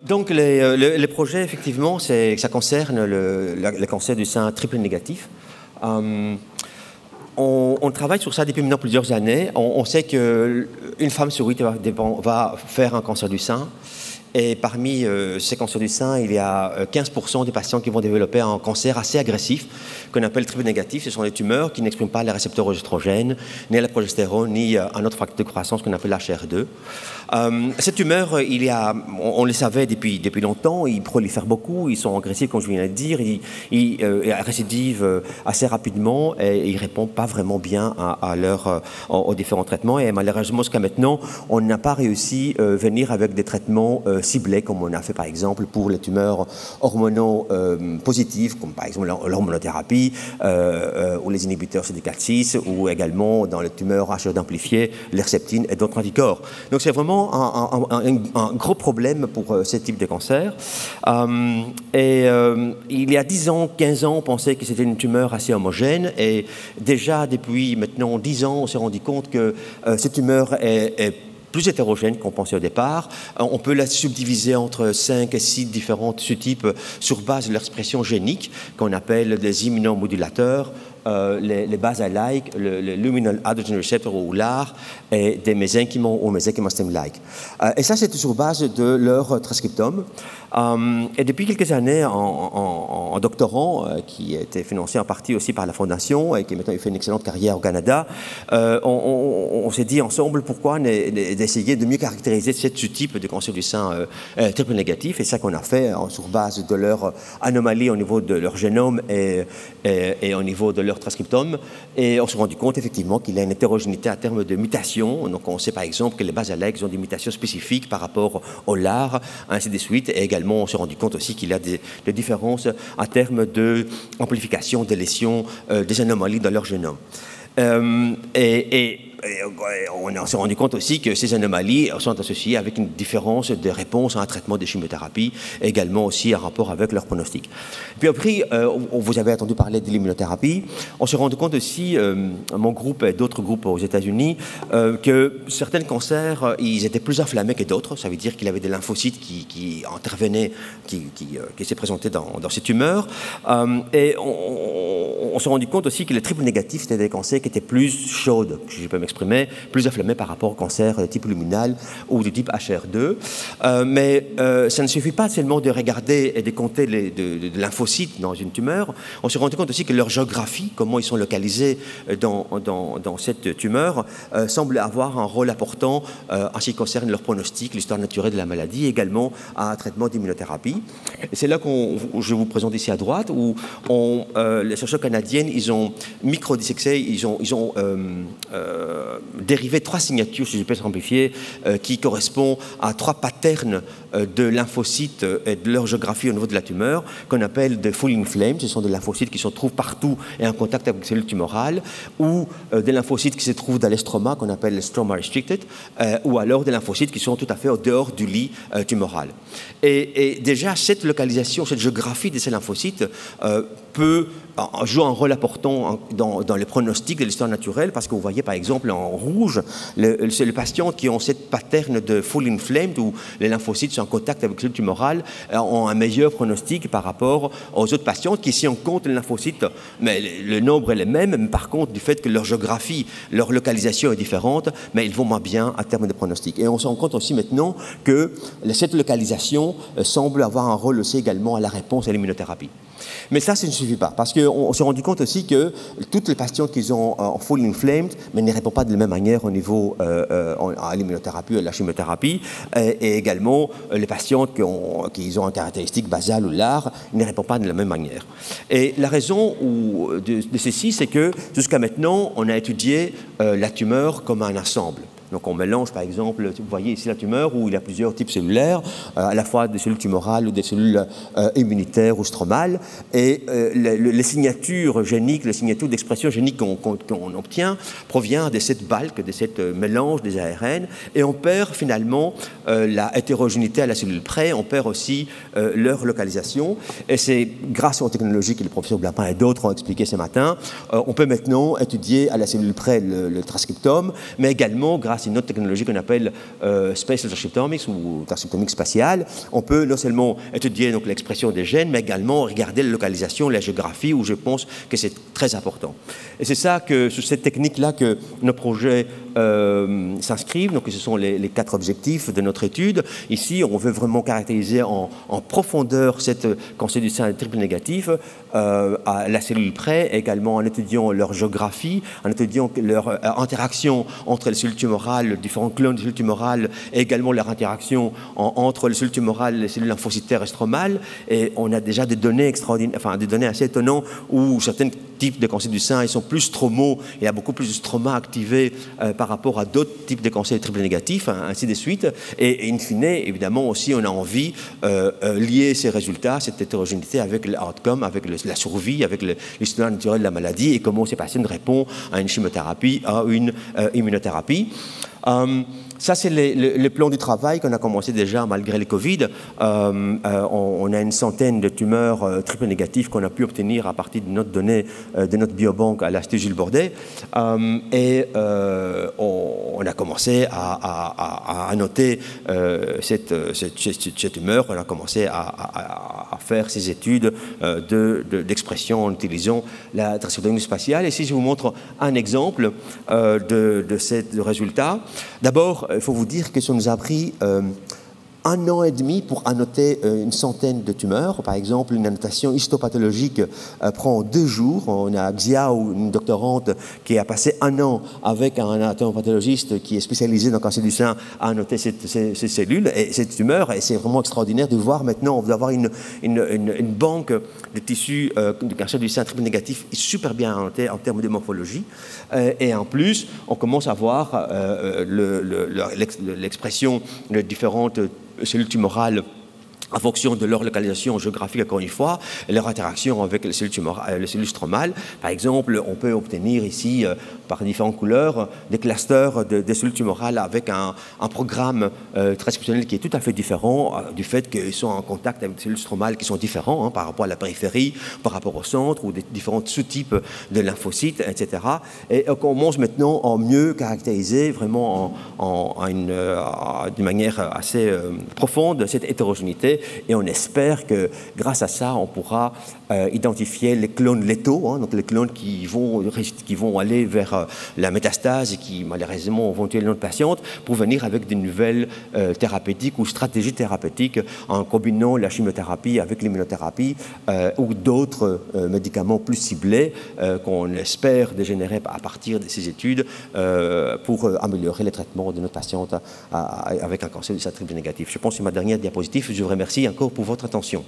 Donc les projets, effectivement, ça concerne le cancer du sein triple négatif. On travaille sur ça depuis maintenant plusieurs années. On sait qu'une femme sur 8 va faire un cancer du sein. Et parmi ces cancers du sein, il y a 15% des patients qui vont développer un cancer assez agressif, qu'on appelle triple négatif. Ce sont des tumeurs qui n'expriment pas les récepteurs œstrogènes, ni la progestérone, ni un autre facteur de croissance qu'on appelle HER2. Ces tumeurs, on les savait depuis longtemps, ils prolifèrent beaucoup, ils sont agressifs, comme je viens de dire, ils récidivent assez rapidement et ils ne répondent pas vraiment bien aux différents traitements. Et malheureusement, jusqu'à maintenant, on n'a pas réussi à venir avec des traitements ciblés, comme on a fait par exemple pour les tumeurs hormonaux positives, comme par exemple l'hormonothérapie ou les inhibiteurs CD4/6, ou également dans les tumeurs HER2 amplifiées, l'herceptine et d'autres anticorps. Donc c'est vraiment un gros problème pour ce type de cancer. Il y a 10 ans, 15 ans, on pensait que c'était une tumeur assez homogène, et déjà depuis maintenant 10 ans, on s'est rendu compte que cette tumeur est plus hétérogène qu'on pensait au départ. On peut la subdiviser entre 5 et 6 différents sous-types sur base de l'expression génique qu'on appelle des immunomodulateurs, les bases-like, le luminal androgen receptor ou LAR, et des mésenchymal ou mesenchymal stem-like. Et ça, c'est sur base de leur transcriptome. Et depuis quelques années, en doctorant, qui était financé en partie aussi par la Fondation et qui maintenant fait une excellente carrière au Canada, on s'est dit ensemble pourquoi d'essayer de mieux caractériser ce type de cancer du sein triple négatif. Et ça qu'on a fait sur base de leur anomalie au niveau de leur génome et au niveau de leur transcriptome. Et on s'est rendu compte effectivement qu'il y a une hétérogénéité en termes de mutations. Donc on sait par exemple que les bases-like ont des mutations spécifiques par rapport au LAR, ainsi de suite. Et également, on s'est rendu compte aussi qu'il y a des différences en termes d'amplification des lésions, des anomalies dans leur génome. On s'est rendu compte aussi que ces anomalies sont associées avec une différence de réponse à un traitement de chimiothérapie, également aussi en rapport avec leur pronostic. Puis après, vous avez entendu parler de l'immunothérapie. On s'est rendu compte aussi, mon groupe et d'autres groupes aux États-Unis, que certains cancers, ils étaient plus inflammés que d'autres. Ça veut dire qu'il y avait des lymphocytes qui intervenaient, qui s'est présentés dans ces tumeurs. Et on s'est rendu compte aussi que les triples négatifs, c'était des cancers qui étaient plus chaudes, si je peux m'exprimer, plus inflammés par rapport au cancer de type luminal ou de type HER2. Mais ça ne suffit pas seulement de regarder et de compter de lymphocytes dans une tumeur. On s'est rendu compte aussi que leur géographie, comment ils sont localisés dans cette tumeur, semble avoir un rôle important en ce qui concerne leur pronostic, l'histoire naturelle de la maladie, et également à un traitement d'immunothérapie. Et c'est là je vous présente ici à droite, où les chercheurs canadiennes, ils ont microdissecté, ils ont dérivé 3 signatures, si je peux simplifier, qui correspondent à 3 patterns de lymphocytes et de leur géographie au niveau de la tumeur, qu'on appelle des full inflamed. Ce sont des lymphocytes qui se trouvent partout et en contact avec les cellules tumorales, ou des lymphocytes qui se trouvent dans l'estroma, qu'on appelle les stroma restricted, ou alors des lymphocytes qui sont tout à fait au dehors du lit tumoral. Et déjà, cette localisation, cette géographie de ces lymphocytes joue un rôle important dans les pronostics de l'histoire naturelle, parce que vous voyez par exemple en rouge, c'est les patients qui ont cette pattern de full inflamed, où les lymphocytes sont en contact avec les cellules tumorales, ont un meilleur pronostic par rapport aux autres patients qui, si on compte les lymphocytes, mais le nombre est le même, mais par contre du fait que leur géographie, leur localisation est différente, mais ils vont moins bien en termes de pronostic. Et on se rend compte aussi maintenant que cette localisation semble avoir un rôle aussi également à la réponse à l'immunothérapie. Mais ça ne suffit pas, parce qu'on s'est rendu compte aussi que toutes les patients qui ont en full inflamed, mais ne répondent pas de la même manière au niveau à l'immunothérapie ou à la chimiothérapie, et également les patients qui ont une caractéristique basale ou LAR ne répondent pas de la même manière. Et la raison de ceci, c'est que jusqu'à maintenant, on a étudié la tumeur comme un ensemble. Donc on mélange par exemple, vous voyez ici la tumeur où il y a plusieurs types cellulaires, à la fois des cellules tumorales ou des cellules immunitaires ou stromales, et les signatures géniques, les signatures d'expression génique qu'on obtient provient de cette balque, de cette mélange des ARN, et on perd finalement la hétérogénéité à la cellule près, on perd aussi leur localisation, et c'est grâce aux technologies que le professeur Blapin et d'autres ont expliqué ce matin, on peut maintenant étudier à la cellule près le transcriptome, mais également grâce grâce à une autre technologie qu'on appelle Spatial Transcriptomics ou transcriptomique spatiale, on peut non seulement étudier l'expression des gènes, mais également regarder la localisation, la géographie, où je pense que c'est très important. Et c'est ça que, sur cette technique-là, que nos projets s'inscrivent. Donc, ce sont les 4 objectifs de notre étude. Ici, on veut vraiment caractériser en profondeur cette cancer du sein triple négatif à la cellule près, également en étudiant leur géographie, en étudiant leur interaction entre les cellules tumorales, différents clones de cellules tumorales, et également leur interaction entre les cellules tumorales et les cellules lymphocytaires et stromales. Et on a déjà des données extraordinaires, enfin des données assez étonnantes où certains types de cancers du sein, ils sont plus stromaux, il y a beaucoup plus de stroma activés par rapport à d'autres types de cancers triple négatifs, ainsi de suite. Et in fine, évidemment aussi, on a envie lier ces résultats, cette hétérogénéité avec l'outcome, avec la survie, avec l'histoire naturelle de la maladie et comment ces patients répondent à une chimiothérapie, à une immunothérapie. Ça, c'est le plan du travail qu'on a commencé déjà malgré le Covid. On a une centaine de tumeurs triple négatives qu'on a pu obtenir à partir de notre donnée, de notre biobanque à l'Institut Jules Bordet. On a commencé à noter cette tumeur. On a commencé à faire ces études d'expression en utilisant la transcriptomique spatiale. Et si je vous montre un exemple de ces résultats, d'abord, il faut vous dire que ça nous a pris 1 an et demi pour annoter une centaine de tumeurs. Par exemple, une annotation histopathologique prend 2 jours. On a Xiao, une doctorante, qui a passé 1 an avec un anatomopathologiste qui est spécialisé dans le cancer du sein à annoter ces cellules et ces tumeurs. Et c'est vraiment extraordinaire de voir maintenant, on va avoir une banque de tissus de cancer du sein triple négatif super bien annotée en termes de morphologie. Et en plus, on commence à voir l'expression de différentes cellules tumorales en fonction de leur localisation géographique, encore une fois, et leur interaction avec les cellules tumorales, les cellules stromales. Par exemple, on peut obtenir ici, par différentes couleurs, des clusters de cellules tumorales avec un programme transcriptionnel qui est tout à fait différent du fait qu'ils sont en contact avec des cellules stromales qui sont différentes par rapport à la périphérie, par rapport au centre, ou des différents sous-types de lymphocytes, etc. Et on commence maintenant à mieux caractériser vraiment d'une manière assez profonde cette hétérogénéité. Et on espère que grâce à ça, on pourra identifier les clones létaux, donc les clones qui vont aller vers la métastase et qui malheureusement vont tuer notre patiente, pour venir avec des nouvelles thérapeutiques ou stratégies thérapeutiques en combinant la chimiothérapie avec l'immunothérapie ou d'autres médicaments plus ciblés qu'on espère dégénérer à partir de ces études pour améliorer le traitement de notre patiente avec un cancer du sein triple négatif. Je pense que c'est ma dernière diapositive. Je vous remercie encore pour votre attention.